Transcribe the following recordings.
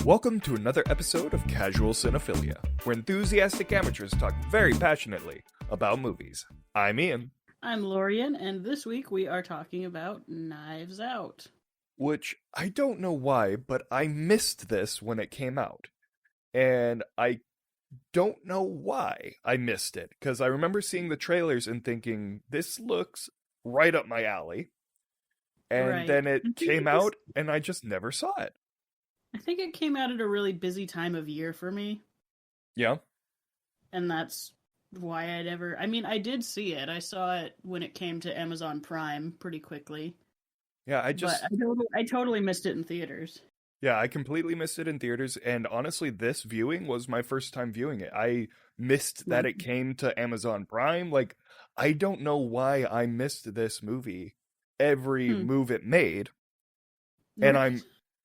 Welcome to another episode of Casual Cinephilia, where enthusiastic amateurs talk very passionately about movies. I'm Ian. I'm Lorian, and this week we are talking about Knives Out. Which, I don't know why, but I missed this when it came out. And I don't know why I missed it, because I remember seeing the trailers and thinking, this looks right up my alley. And then it came out, and I just never saw it. I think it came out at a really busy time of year for me. Yeah. And that's why I did see it. I saw it when it came to Amazon Prime pretty quickly. Yeah, But I totally missed it in theaters. Yeah, I completely missed it in theaters, and honestly, this viewing was my first time viewing it. I missed that it came to Amazon Prime. Like, I don't know why I missed this movie every move it made. And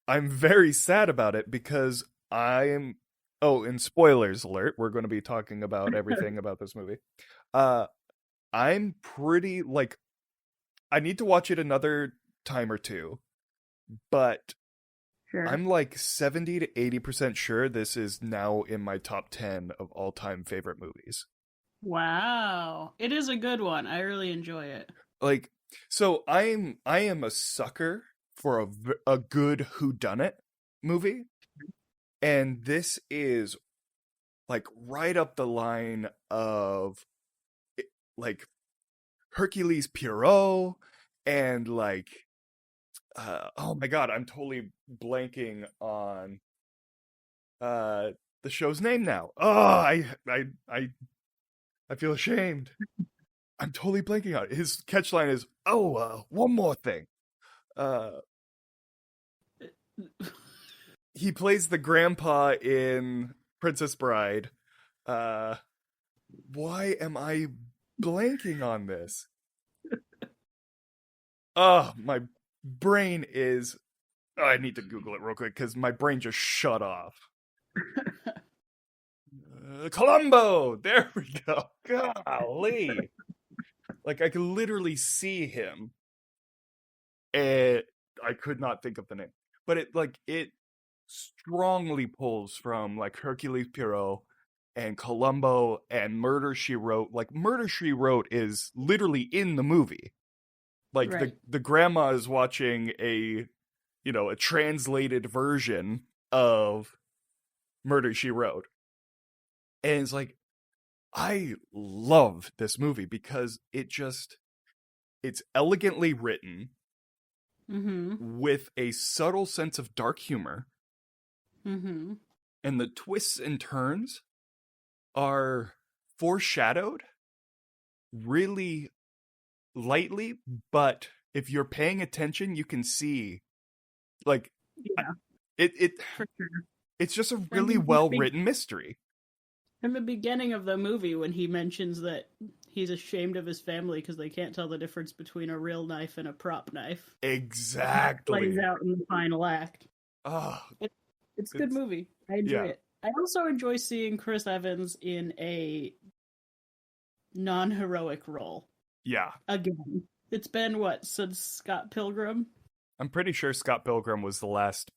I'm very sad about it because and spoilers alert, we're going to be talking about everything about this movie. I'm pretty, I need to watch it another time or two, but sure. I'm 70 to 80% sure this is now in my top 10 of all-time favorite movies. Wow. It is a good one. I really enjoy it. So I am a sucker for a good whodunit movie, and this is right up the line of Hercules Poirot and oh my god, I'm totally blanking on the show's name now. I feel ashamed. I'm totally blanking on it. His catchline is, one more thing. He plays the grandpa in Princess Bride. Why am I blanking on this? My brain is... I need to Google it real quick because my brain just shut off. Columbo! There we go. Golly. I could literally see him. And I could not think of the name. But it strongly pulls from Hercules Poirot and Columbo and Murder, She Wrote. Murder, She Wrote is literally in the movie. The grandma is watching a translated version of Murder, She Wrote. And it's I love this movie because it's elegantly written with a subtle sense of dark humor. Mm-hmm. And the twists and turns are foreshadowed really lightly, but if you're paying attention, you can see For sure. It's just a really well-written mystery. In the beginning of the movie, when he mentions that he's ashamed of his family because they can't tell the difference between a real knife and a prop knife. Exactly. Plays out in the final act. Oh, it's a good movie. I enjoy it. I also enjoy seeing Chris Evans in a non-heroic role. Yeah. Again. It's been, since Scott Pilgrim? I'm pretty sure Scott Pilgrim was the last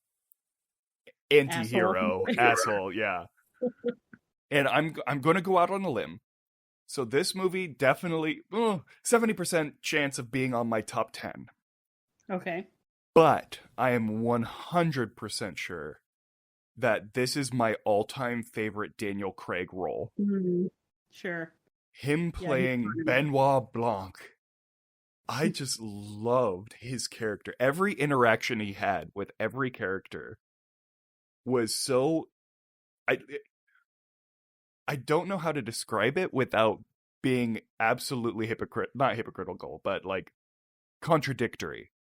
anti-hero asshole, yeah. And I'm going to go out on a limb. So this movie definitely 70% chance of being on my top 10. Okay. But I am 100% sure that this is my all-time favorite Daniel Craig role. Mm-hmm. Sure. Him playing Benoit Blanc. I just loved his character. Every interaction he had with every character was so... I don't know how to describe it without being absolutely not hypocritical, but contradictory.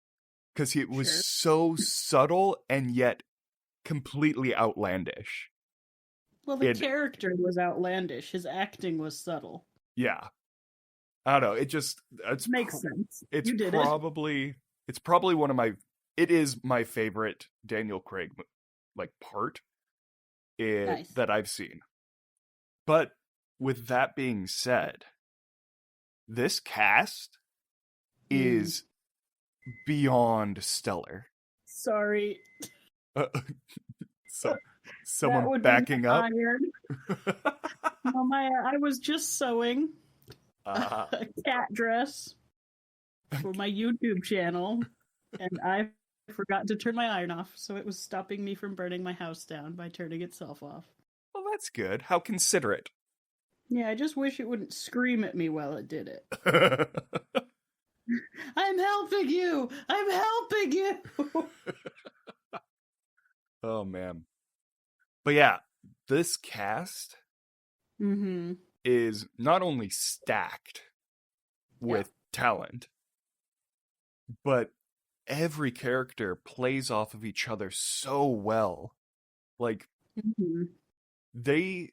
Because he was so subtle and yet completely outlandish. Well, the character was outlandish. His acting was subtle. Yeah. I don't know. It makes sense. It's probably one of my... It is my favorite Daniel Craig part that I've seen. But with that being said, this cast is beyond stellar. Sorry. So That someone would backing be up. iron. No, I was just sewing Uh, a cat dress for my YouTube channel, and I forgot to turn my iron off, so it was stopping me from burning my house down by turning itself off. well, that's good. How considerate. Yeah, I just wish it wouldn't scream at me while it did it. I'm helping you! I'm helping you! Oh, man. But yeah, this cast Mm-hmm. is not only stacked with talent, but every character plays off of each other so well. Like, Mm-hmm. they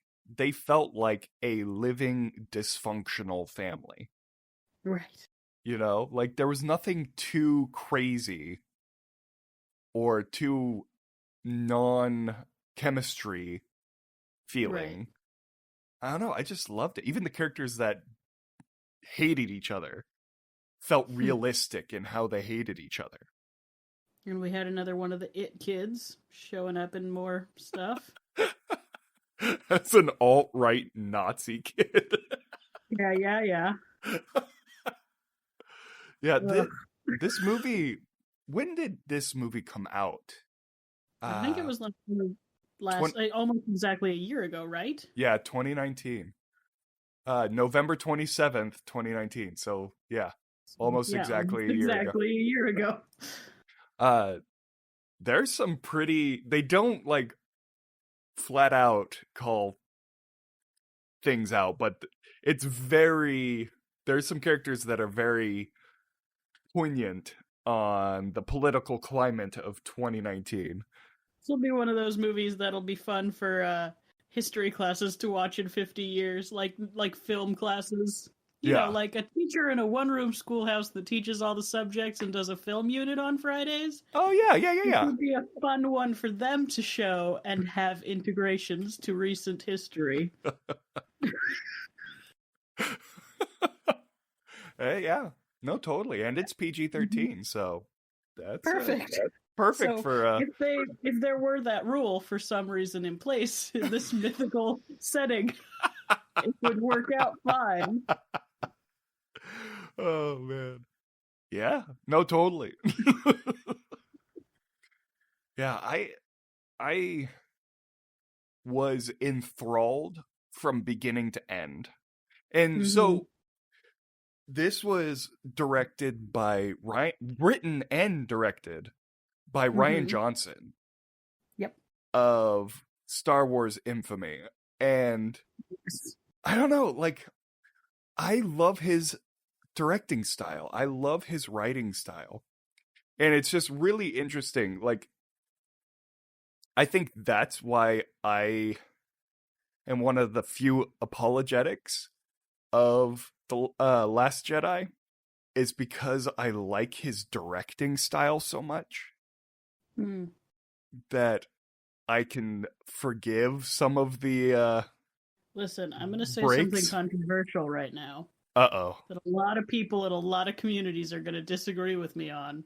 felt like a living dysfunctional family. Right. You know, like there was nothing too crazy or too non-chemistry feeling. Right. I don't know, I just loved it. Even the characters that hated each other felt realistic in how they hated each other. And we had another one of the It kids showing up in more stuff. That's an alt-right Nazi kid. Yeah. Yeah, this movie, when did this movie come out? I think it was like almost exactly a year ago, right? Yeah, 2019. November 27th, 2019. So, yeah, almost exactly a year ago. Exactly a year ago. There's some pretty... They don't, like, flat out call things out, but it's very... There's some characters that are very poignant on the political climate of 2019. This will be one of those movies that'll be fun for history classes to watch in 50 years, like film classes. You know, like a teacher in a one-room schoolhouse that teaches all the subjects and does a film unit on Fridays. Oh, yeah. It would be a fun one for them to show and have integrations to recent history. Hey, yeah. No, totally. And it's PG-13, so that's perfect. That's perfect so for if there were that rule for some reason in place in this mythical setting, it would work out fine. Oh, man. Yeah. No, totally. Yeah, I was enthralled from beginning to end. And so this was directed by written and directed by Rian Johnson. Yep. Of Star Wars infamy. And I don't know, like, I love his directing style. I love his writing style. And it's just really interesting. Like, I think that's why I am one of the few apologetics of The Last Jedi, is because I like his directing style so much that I can forgive some of the Listen, I'm going to say breaks. something controversial right now. Uh-oh. That a lot of people in a lot of communities are going to disagree with me on.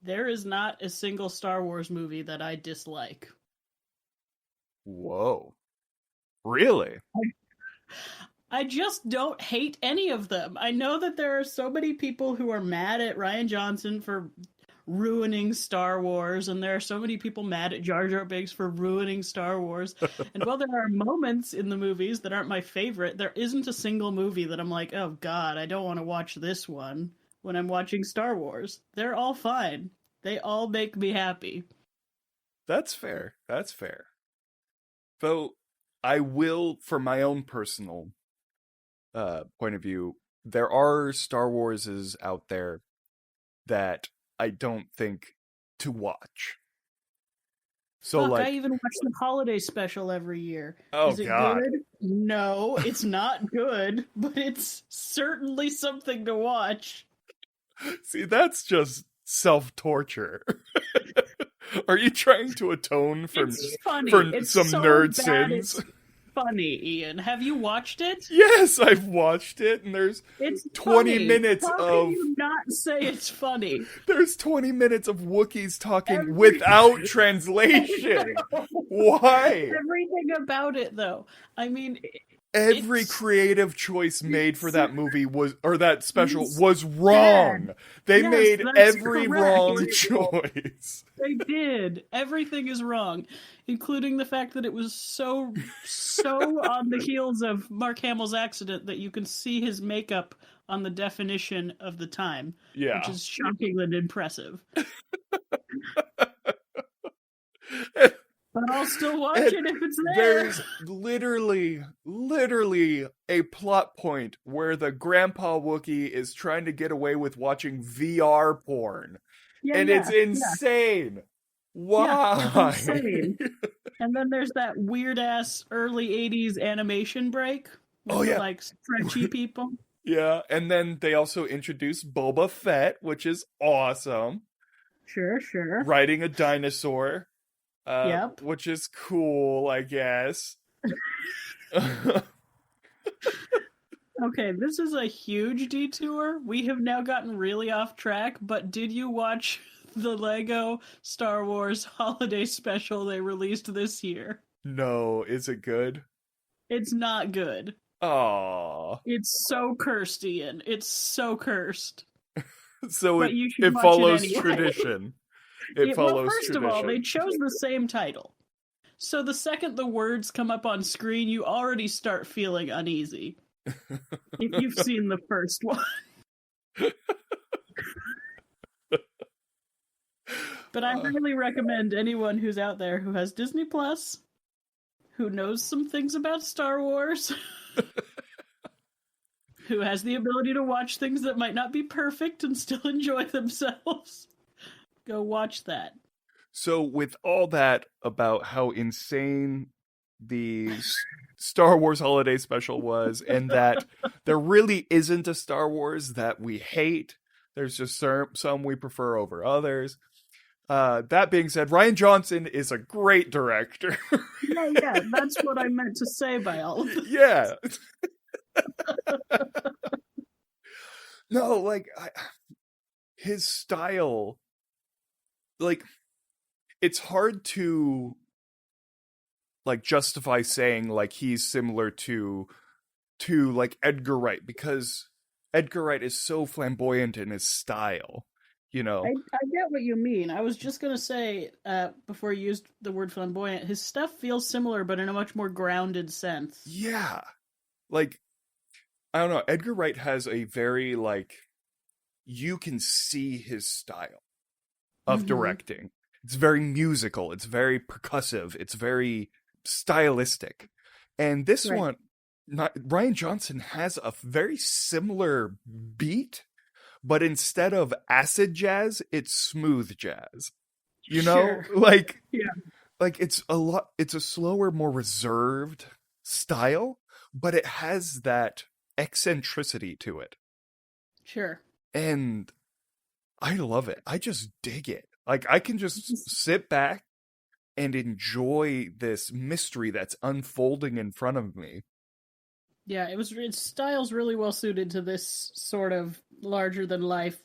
There is not a single Star Wars movie that I dislike. Whoa. Really? I just don't hate any of them. I know that there are so many people who are mad at Rian Johnson for ruining Star Wars, and there are so many people mad at Jar Jar Binks for ruining Star Wars. And while there are moments in the movies that aren't my favorite, there isn't a single movie that I'm like, oh god, I don't want to watch this one when I'm watching Star Wars. They're all fine. They all make me happy. That's fair. That's fair. Though I will, for my own personal point of view, there are Star Warses out there that I don't think to watch. So, Fuck, like, I even watch the holiday special every year. Oh, Is it God. good? No, it's not good, but it's certainly something to watch. See, that's just self-torture. Are you trying to atone for It's funny. for It's some so nerd bad sins? funny, Ian. Have you watched it? Yes, I've watched it, and there's It's 20 funny. minutes How of can you not say it's funny? there's 20 minutes of Wookiees talking Every- without translation. Why? Everything about it, though. I mean, Every it's creative choice made for that movie was, or that special, it's was wrong. bad. They Yes, made that's every correct. wrong choice. They did. Everything is wrong, including the fact that it was so on the heels of Mark Hamill's accident that you can see his makeup on the definition of the time, Yeah. which is shocking and impressive. But I'll still watch it if it's there. There's literally a plot point where the grandpa Wookiee is trying to get away with watching VR porn. Yeah, and yeah, it's insane. Why? Yeah, it's insane. And then there's that weird ass early 80s animation break with the, like, stretchy people. Yeah, and then they also introduced Boba Fett, which is awesome. Sure. Riding a dinosaur. Yep. Which is cool, I guess. Okay, this is a huge detour. We have now gotten really off track, but did you watch the Lego Star Wars holiday special they released this year? No, is it good? It's not good. Aww. It's so cursed, Ian. It's so cursed. So But you should it watch follows anyway. tradition. It follows well, first tradition. of all, they chose the same title. So the second the words come up on screen, you already start feeling uneasy. If you've seen the first one. But I really recommend anyone who's out there who has Disney Plus, who knows some things about Star Wars, who has the ability to watch things that might not be perfect and still enjoy themselves, go watch that. So with all that about how insane the Star Wars holiday special was, and that there really isn't a Star Wars that we hate, there's just some we prefer over others. That being said, Rian Johnson is a great director. Yeah, that's what I meant to say by all of this. Yeah. No, like, his style, like, it's hard to, like, justify saying, like, he's similar to like, Edgar Wright, because Edgar Wright is so flamboyant in his style, you know? I get what you mean. I was just going to say, before you used the word flamboyant, his stuff feels similar, but in a much more grounded sense. Yeah. Like, I don't know, Edgar Wright has a very, like, you can see his style of directing. It's very musical, it's very percussive, it's very stylistic. And this one, Rian Johnson has a very similar beat, but instead of acid jazz, it's smooth jazz. You know? Like, like it's a slower, more reserved style, but it has that eccentricity to it. Sure. And I love it. I just dig it. Like, I can just sit back and enjoy this mystery that's unfolding in front of me. Yeah, its style's really well suited to this sort of larger than life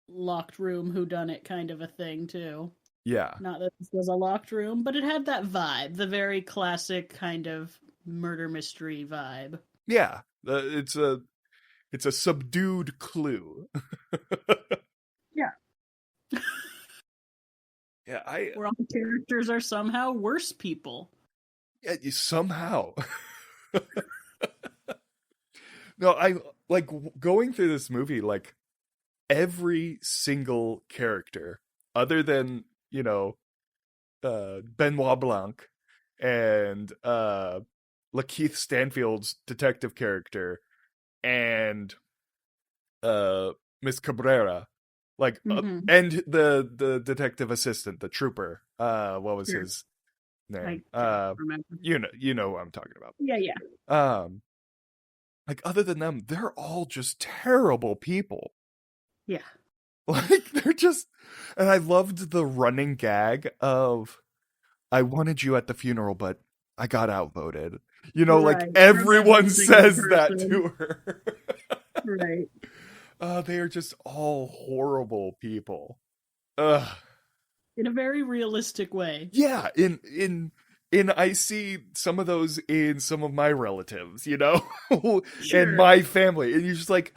locked room whodunit kind of a thing too. Yeah. Not that this was a locked room, but it had that vibe, the very classic kind of murder mystery vibe. Yeah. It's a subdued clue. Yeah. Yeah, where all the characters are somehow worse people. Yeah, somehow. No, I like going through this movie, like, every single character, other than, you know, Benoit Blanc and Lakeith Stanfield's detective character and Miss Cabrera, like, and the detective assistant, the trooper. What was his name? I remember. You know who I'm talking about. Yeah. Like, other than them, they're all just terrible people. Yeah. Like, they're just, and I loved the running gag of, I wanted you at the funeral, but I got outvoted. You know, like Right. everyone Every single says that person. to her. Right. They are just all horrible people. Ugh. In a very realistic way. Yeah, in I see some of those in some of my relatives, you know, and Sure. my family, and you're just like,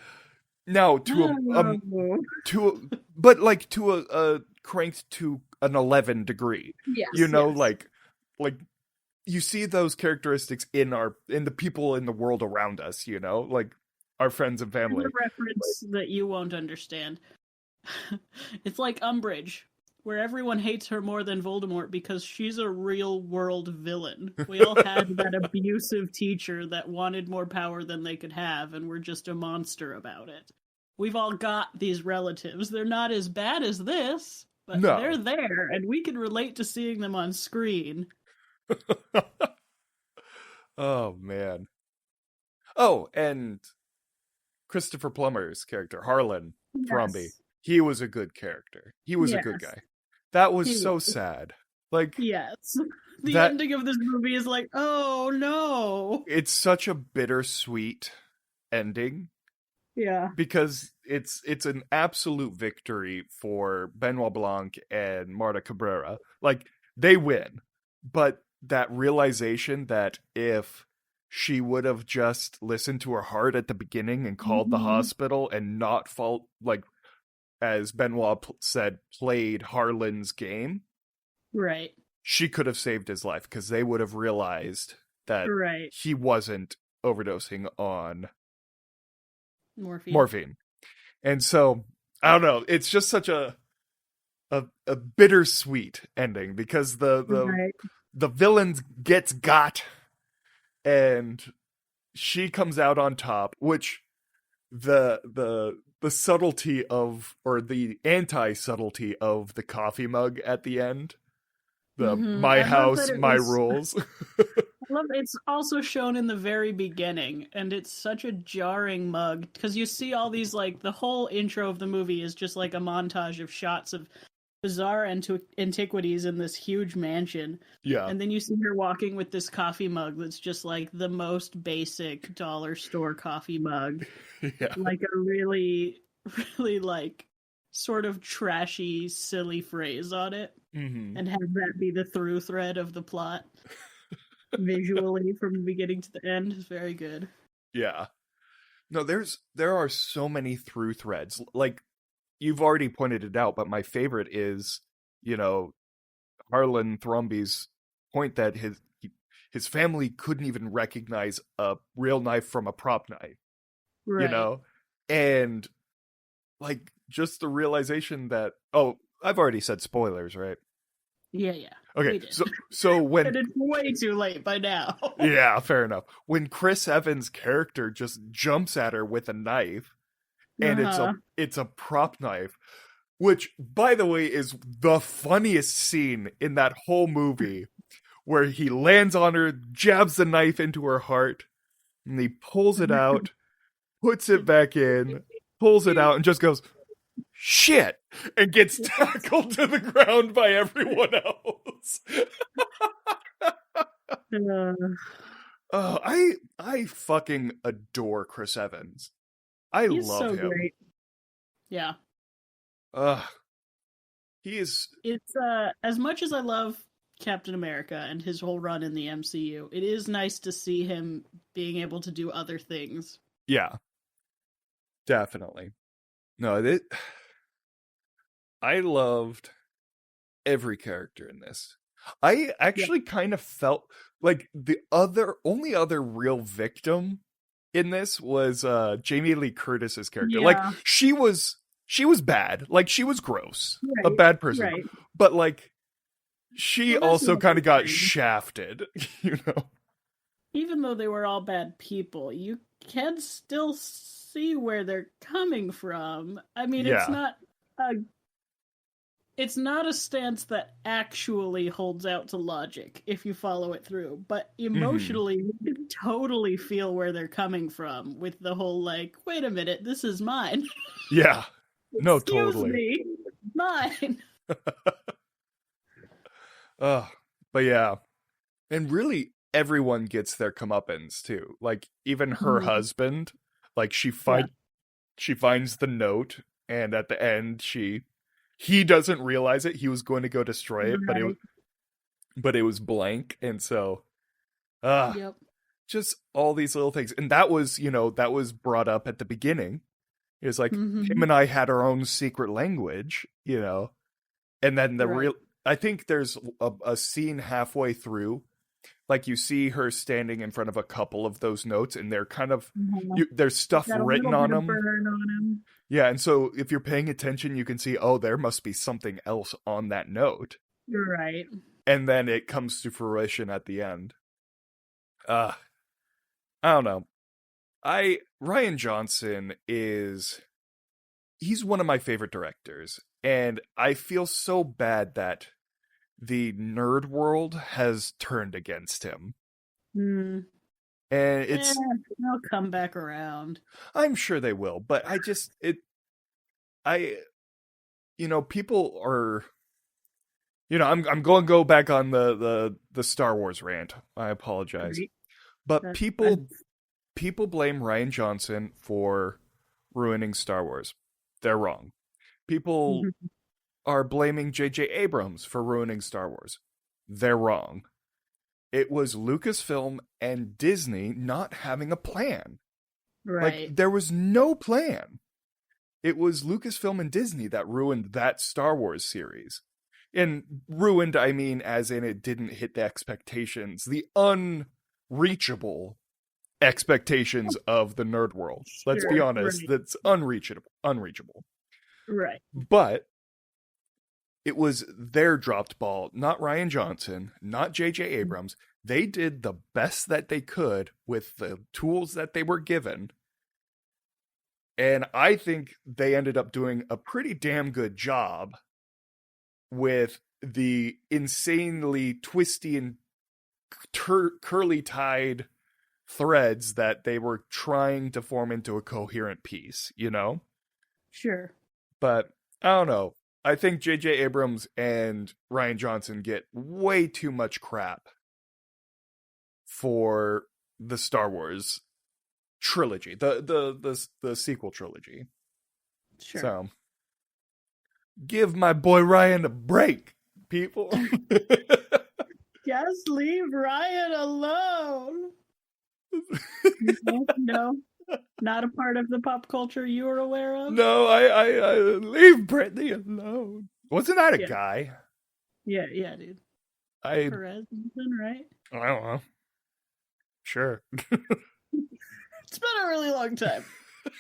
now Oh. but like to a cranked to an 11 degree, you Yes, know, yes. like you see those characteristics in the people in the world around us, you know, like our friends and Here's a family. reference that you won't understand. It's like Umbridge, where everyone hates her more than Voldemort because she's a real world villain. We all had that abusive teacher that wanted more power than they could have, and we're just a monster about it. We've all got these relatives. They're not as bad as this, but they're No. there, and we can relate to seeing them on screen. Oh man. Oh, and Christopher Plummer's character, Harlan Thrombey, Yes. he was a good character. He was a good Yes. guy. That was He so was. sad. Like Yes. The that ending of this movie is like, oh no. it's such a bittersweet ending Yeah. because it's an absolute victory for Benoit Blanc and Marta Cabrera. Like they win, but that realization that if she would have just listened to her heart at the beginning and called the Hmm. hospital and not fault, like as Benoit said, played Harlan's game, Right. she could have saved his life because they would have realized that Right. he wasn't overdosing on Morphine. morphine. And so I don't know. It's just such a bittersweet ending because Right. the villain gets got and she comes out on top, which the subtlety of or the anti subtlety of the coffee mug at the end, the my I love that house, it my was. rules. I love it's also shown in the very beginning, and it's such a jarring mug because you see all these like the whole intro of the movie is just like a montage of shots of bizarre antiquities in this huge mansion, Yeah. and then you see her walking with this coffee mug that's just like the most basic dollar store coffee mug, Yeah. like a really, really like sort of trashy, silly phrase on it, Hmm. and have that be the through thread of the plot visually from the beginning to the end is very good. Yeah. No, there are so many through threads. Like you've already pointed it out, but my favorite is, you know, Harlan Thrombey's point that his family couldn't even recognize a real knife from a prop knife, you Right. know? And like just the realization that, oh, I've already said spoilers, right? Yeah, yeah. Okay. We did. So when And it's way too late by now. yeah, fair enough. When Chris Evans' character just jumps at her with a knife and Uh-huh. it's a prop knife, which by the way is the funniest scene in that whole movie, where he lands on her, jabs the knife into her heart, and he pulls it out, puts it back in, pulls it out, and just goes, shit, and gets tackled to the ground by everyone else. Uh, Oh, I fucking adore Chris Evans. I he's love so him. great. Yeah. Ugh. He is, It's as much as I love Captain America and his whole run in the MCU, it is nice to see him being able to do other things. yeah, definitely. No, I loved every character in this. I Yeah. actually kind of felt like the only other real victim in this was Jamie Lee Curtis's character. Like Yeah. she was bad. Like she was gross. A Right. bad person. Right. But like she Well, that's also the kind other of got thing. shafted, you know. Even though they were all bad people, you can still see where they're coming from. I mean, Yeah. a it's not a stance that actually holds out to logic if you follow it through, but Mhm. emotionally you can totally feel where they're coming from with the whole like, wait a minute, this is mine. Yeah. No, Excuse totally. me. Mine. But yeah. And really everyone gets their comeuppance too. Like even her Mhm. husband, like she Yeah. finds the note, and at the end he doesn't realize it. He was going to go destroy it, Right. but it was blank, and so ah, Yep. just all these little things. And that was, that was brought up at the beginning. It was like him Hmm. and I had our own secret language, and then Right. I think there's a scene halfway through, like you see her standing in front of a couple of those notes, and they're kind of Mhm. there's stuff Got a written little on bit of them. burn on him. Yeah, and so if you're paying attention, you can see, oh, there must be something else on that note, You're right. and then it comes to fruition at the end. Uh I don't know. Rian Johnson he's one of my favorite directors, and I feel so bad that the nerd world has turned against him. Hmm. And Eh, they'll come back around. I'm sure they will, but I people are, I'm going to go back on the Star Wars rant. I apologize. Right? But That, people blame Rian Johnson for ruining Star Wars. They're wrong. People Mhm. are blaming J.J. Abrams for ruining Star Wars. They're wrong. It was Lucasfilm and Disney not having a plan. Like, Right. there was no plan. It was Lucasfilm and Disney that ruined that Star Wars series. And ruined, I mean, as in it didn't hit the expectations, the unreachable expectations of the nerd world. Let's be Sure. honest, Right. that's unreachable. Right. But it was their dropped ball, not Rian Johnson, not J.J. Abrams. They did the best that they could with the tools that they were given. And I think they ended up doing a pretty damn good job with the insanely twisty and curly tied threads that they were trying to form into a coherent piece, Sure. But I don't know. I think J.J. Abrams and Rian Johnson get way too much crap for the Star Wars trilogy, the sequel trilogy. Sure. So give my boy Ryan a break, people. Just leave Ryan alone. No, not a part of the pop culture you are aware of. No, I leave Brittany alone. Wasn't that a Yeah. guy? Yeah, dude. I Perez, right? don't know. Sure. It's been a really long time.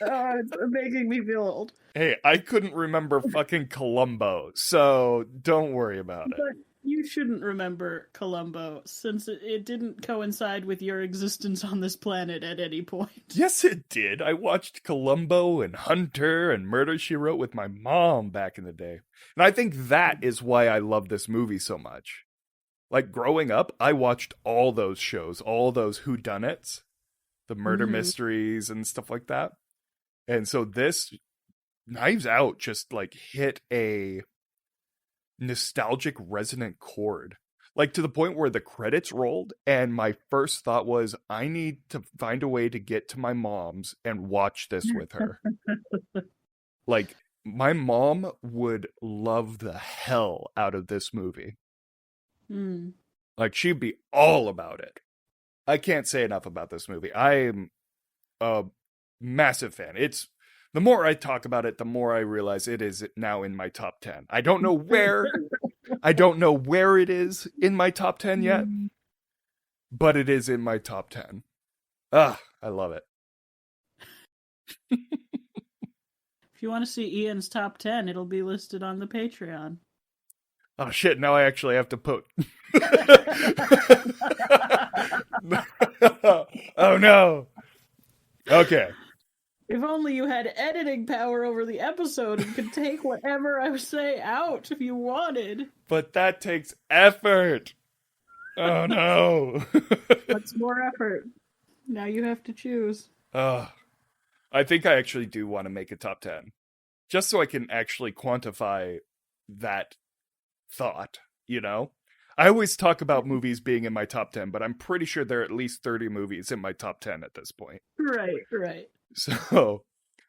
It's making me feel old. Hey, I couldn't remember fucking Columbo, so don't worry about it. But you shouldn't remember Columbo, since it didn't coincide with your existence on this planet at any point. Yes, it did. I watched Columbo and Hunter and Murder, She Wrote with my mom back in the day. And I think that is why I love this movie so much. Like, growing up, I watched all those shows, all those whodunits, the murder mysteries and stuff like that. And so this Knives Out just, like, hit a nostalgic resonant chord. Like, to the point where the credits rolled, and my first thought was, I need to find a way to get to my mom's and watch this with her. Like, my mom would love the hell out of this movie. Mm. Like, she'd be all about it. I can't say enough about this movie. I am a massive fan. It's the more I talk about it, the more I realize it is now in my top 10. I don't know where it is in my top 10 yet, but it is in my top 10. Ah, I love it. If you want to see Ian's top 10, it'll be listed on the Patreon. Oh shit, now I actually have to put Oh no. Okay. If only you had editing power over the episode and could take whatever I say out if you wanted. But that takes effort. Oh no. What's more effort? Now you have to choose. I think I actually do want to make a top 10. Just so I can actually quantify that thought, I always talk about movies being in my top 10, but I'm pretty sure there are at least 30 movies in my top 10 at this point. Right. So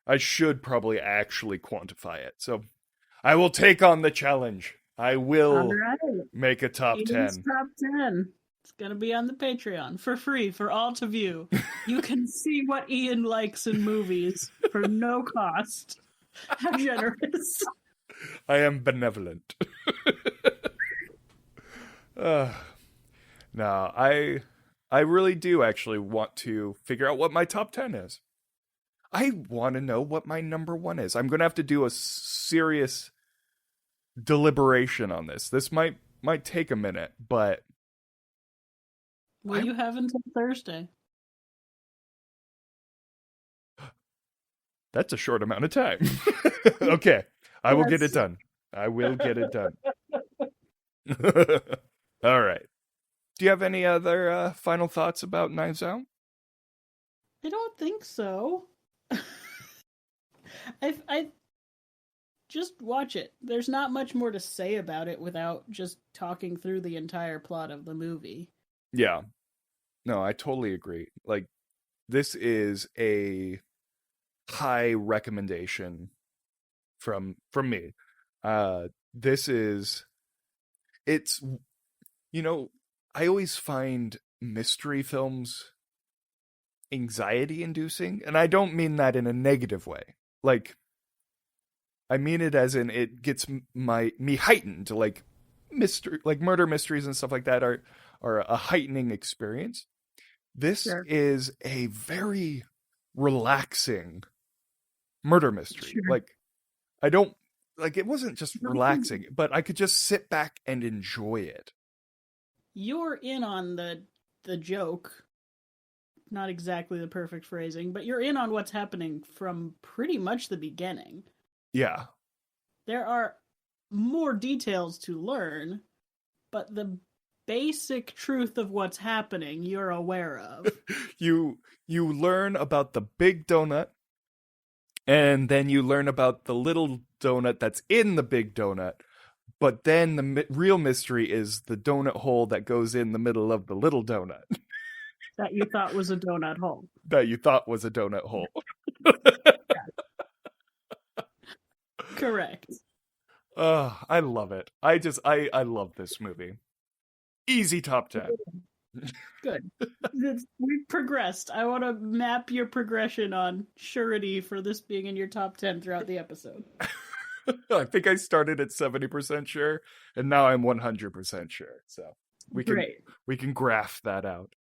I should probably actually quantify it. So I will take on the challenge. I will All right. make a top Ian's 10. top 10. It's going to be on the Patreon for free for all to view. You can see what Ian likes in movies for no cost. How generous. I am benevolent. No, I really do actually want to figure out what my top 10 is. I want to know what my number 1 is. I'm going to have to do a serious deliberation on this. This might take a minute, but Well, you have until Thursday. That's a short amount of time. Okay, I will get it done. I will get it done. All right. Do you have any other final thoughts about Knives Out? I don't think so. I just watch it. There's not much more to say about it without just talking through the entire plot of the movie. Yeah. No, I totally agree. Like, this is a high recommendation from me. It's, you know, I always find mystery films anxiety inducing, and I don't mean that in a negative way. Like, I mean it as in it gets me heightened. Like mystery, like murder mysteries and stuff like that are a heightening experience. This is a very relaxing murder mystery. Like, I don't like, it wasn't just relaxing, but I could just sit back and enjoy it. You're in on the joke. Not exactly the perfect phrasing, but you're in on what's happening from pretty much the beginning. Yeah. There are more details to learn, but the basic truth of what's happening you're aware of. You learn about the big donut, and then you learn about the little donut that's in the big donut. But then the real mystery is the donut hole that goes in the middle of the little donut. That you thought was a donut hole. That you thought was a donut hole. Correct. I love it. I love this movie. Easy top 10. Good. We've progressed. I want to map your progression on surety for this being in your top 10 throughout the episode. I think I started at 70% sure, and now I'm 100% sure. So we can graph that out.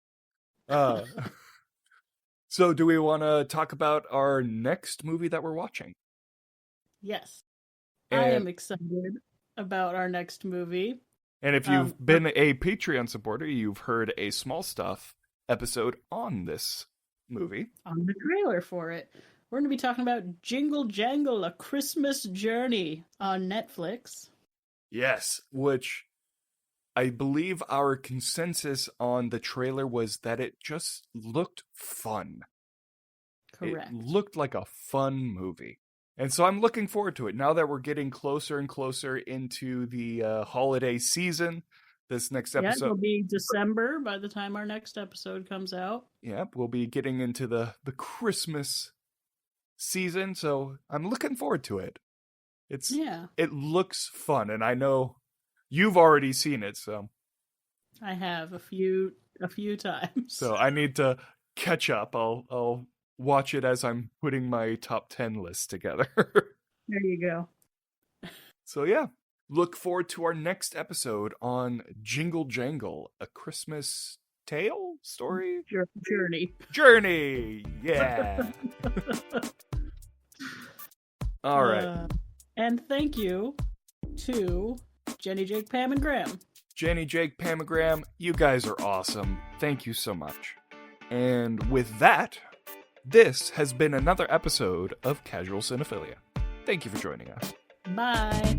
So do we want to talk about our next movie that we're watching? Yes. I am excited about our next movie. And if you've been a Patreon supporter, you've heard a Small Stuff episode on this movie. On the trailer for it. We're going to be talking about Jingle Jangle, A Christmas Journey on Netflix. Yes, which I believe our consensus on the trailer was that it just looked fun. Correct. It looked like a fun movie. And so I'm looking forward to it. Now that we're getting closer and closer into the holiday season, this next episode... Yeah, it'll be December by the time our next episode comes out. Yep, we'll be getting into the Christmas season, so I'm looking forward to it. It looks fun, and I know you've already seen it, so... I have a few times. So I need to catch up. I'll watch it as I'm putting my top 10 list together. There you go. So yeah, look forward to our next episode on Jingle Jangle, A Christmas Tale story? Journey! Yeah! All right. And thank you to Jenny, Jake, Pam, and Graham. Jenny, Jake, Pam, and Graham, you guys are awesome. Thank you so much. And with that, this has been another episode of Casual Cinephilia. Thank you for joining us. Bye.